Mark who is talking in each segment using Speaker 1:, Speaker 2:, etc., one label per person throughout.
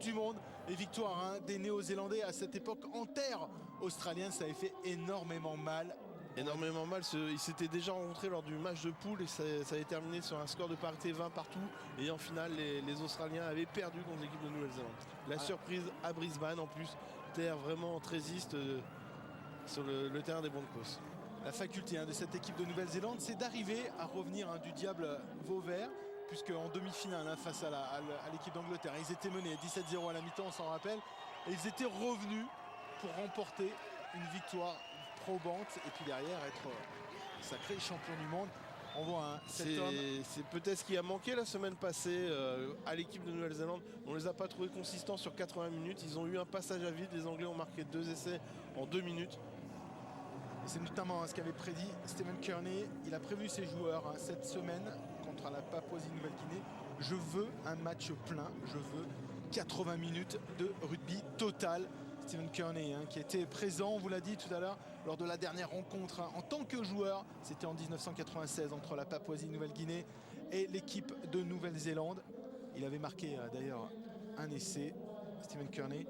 Speaker 1: du monde et victoire des Néo-Zélandais à cette époque en terre australienne. Ça avait fait énormément mal.
Speaker 2: Énormément mal, ils s'étaient déjà rencontrés lors du match de poule et ça avait terminé sur un score de parité 20 partout et en finale les Australiens avaient perdu contre l'équipe de Nouvelle-Zélande. La surprise à Brisbane en plus, terre vraiment trésiste sur le terrain des Broncos.
Speaker 1: La faculté de cette équipe de Nouvelle-Zélande, c'est d'arriver à revenir du diable vauvert, puisque en demi-finale face à l'équipe d'Angleterre, ils étaient menés 17-0 à la mi-temps, on s'en rappelle, et ils étaient revenus pour remporter une victoire probante et puis derrière être sacré champion du monde. On voit cet homme.
Speaker 2: C'est peut-être ce qui a manqué la semaine passée à l'équipe de Nouvelle-Zélande. On ne les a pas trouvés consistants sur 80 minutes. Ils ont eu un passage à vide. Les Anglais ont marqué 2 essais en 2 minutes.
Speaker 1: Et c'est notamment ce qu'avait prédit Stephen Kearney. Il a prévu ses joueurs cette semaine contre la Papouasie-Nouvelle-Guinée. Je veux un match plein. Je veux 80 minutes de rugby total. Stephen Kearney qui était présent, on vous l'a dit tout à l'heure, lors de la dernière rencontre en tant que joueur. C'était en 1996 entre la Papouasie-Nouvelle-Guinée et l'équipe de Nouvelle-Zélande. Il avait marqué d'ailleurs un essai, Stephen Kearney.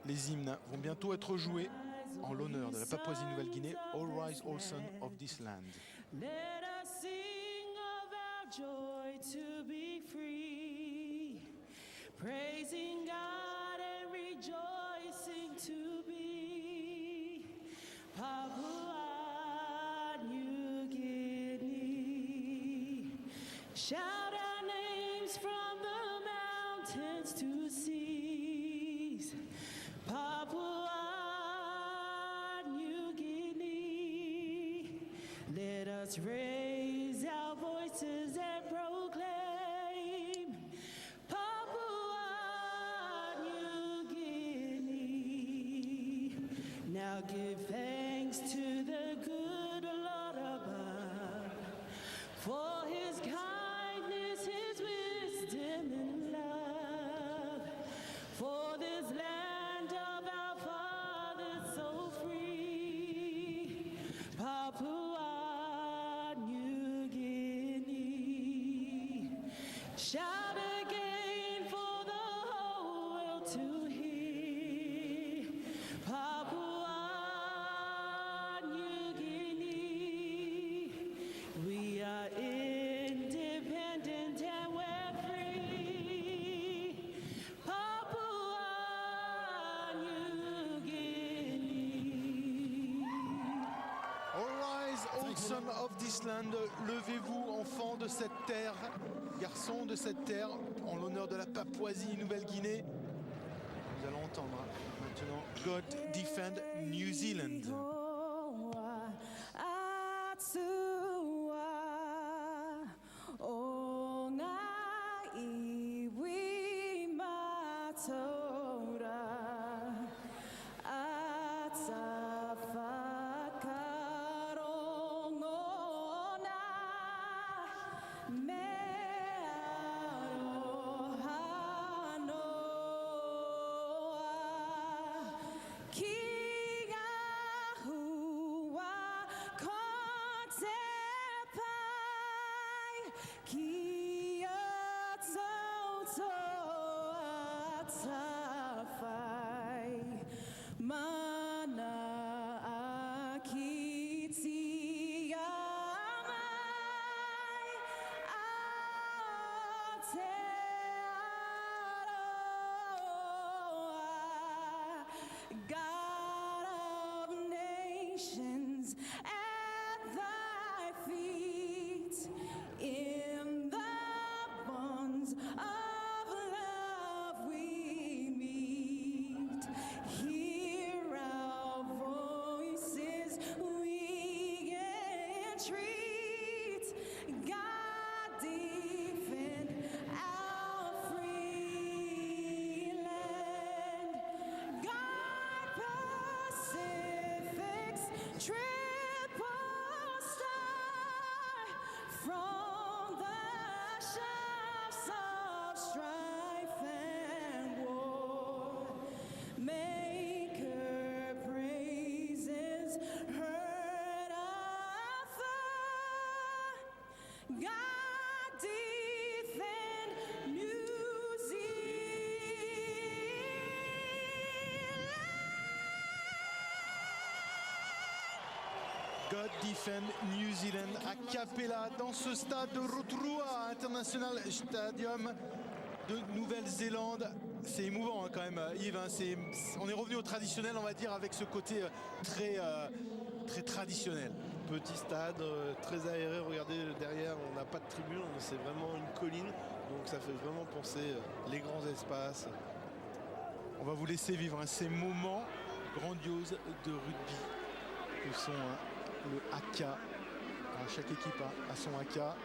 Speaker 1: Les hymnes vont bientôt être joués en l'honneur de la Papouasie-Nouvelle-Guinée. All rise, all sons of this land.
Speaker 3: Let us sing of our joy to be free, praising God and rejoicing to be Papua New Guinea. Shout our names from the mountains to seas. Papua New Guinea. Let us raise our voices and proclaim Papua New Guinea. Now give thanks to the good Lord above for his kindness, his wisdom and love, for this land of our fathers so free, Papua New Guinea. Shout again for the whole world to hear, Papua New Guinea. We are independent and we're free, Papua New Guinea.
Speaker 1: All rise, all sons of this land. Levez-vous, enfants de cette terre, garçons de cette terre, en l'honneur de la Papouasie-Nouvelle-Guinée. Nous allons entendre maintenant God Defend New Zealand.
Speaker 3: God of nations, at thy feet, in the bonds of love we meet. Hear our voices, we entreat. God defend our free land. God Pacific's tributaries,
Speaker 1: God defend New Zealand a cappella dans ce stade de Rotorua International Stadium de Nouvelle-Zélande. C'est émouvant hein, quand même Yves, hein, on est revenu au traditionnel on va dire avec ce côté très traditionnel.
Speaker 2: Petit stade, très aéré, regardez derrière, on n'a pas de tribune, c'est vraiment une colline, donc ça fait vraiment penser les grands espaces.
Speaker 1: On va vous laisser vivre hein, ces moments grandioses de rugby que sont le haka. Alors, chaque équipe a son haka.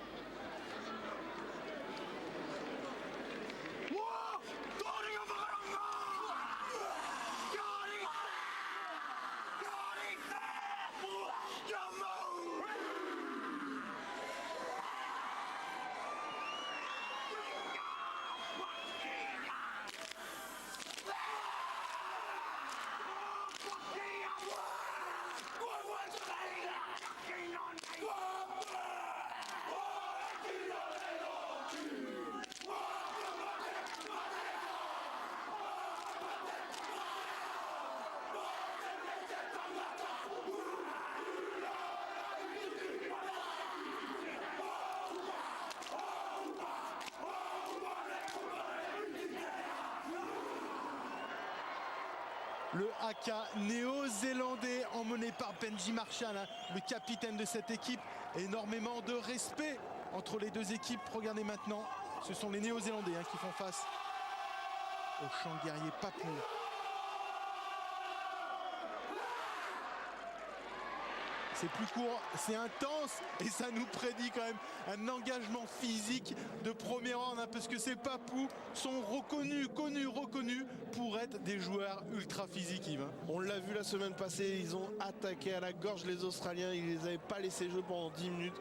Speaker 1: Le haka néo-zélandais emmené par Benji Marshall, hein, le capitaine de cette équipe. Énormément de respect entre les deux équipes. Regardez maintenant, ce sont les néo-zélandais hein, qui font face au champ guerrier papou. C'est plus court, c'est intense et ça nous prédit quand même un engagement physique de premier ordre hein, parce que ces papous sont reconnus pour être des joueurs ultra physiques Yves.
Speaker 2: On l'a vu la semaine passée, ils ont attaqué à la gorge les Australiens, ils ne les avaient pas laissé jouer pendant 10 minutes.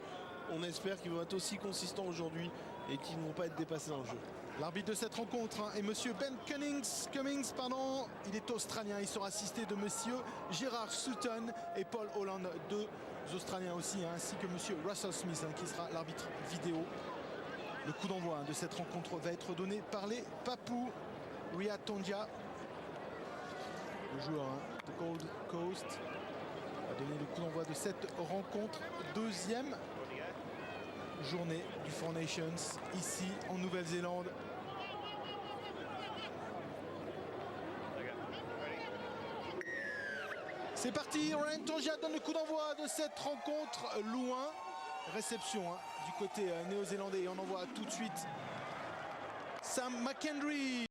Speaker 2: On espère qu'ils vont être aussi consistants aujourd'hui et qu'ils ne vont pas être dépassés dans le jeu.
Speaker 1: L'arbitre de cette rencontre hein, est monsieur Ben Cummings, il est australien, il sera assisté de monsieur Gérard Sutton et Paul Holland, deux Australiens aussi, hein, ainsi que monsieur Russell Smith hein, qui sera l'arbitre vidéo. Le coup d'envoi hein, de cette rencontre va être donné par les Papous. Ria Tondia, le joueur hein, de Gold Coast, a donné le coup d'envoi de cette rencontre. Deuxième journée du Four Nations ici en Nouvelle-Zélande. C'est parti, Ryan Tongia donne le coup d'envoi de cette rencontre loin. Réception hein, du côté néo-zélandais et on envoie tout de suite Sam McKendry.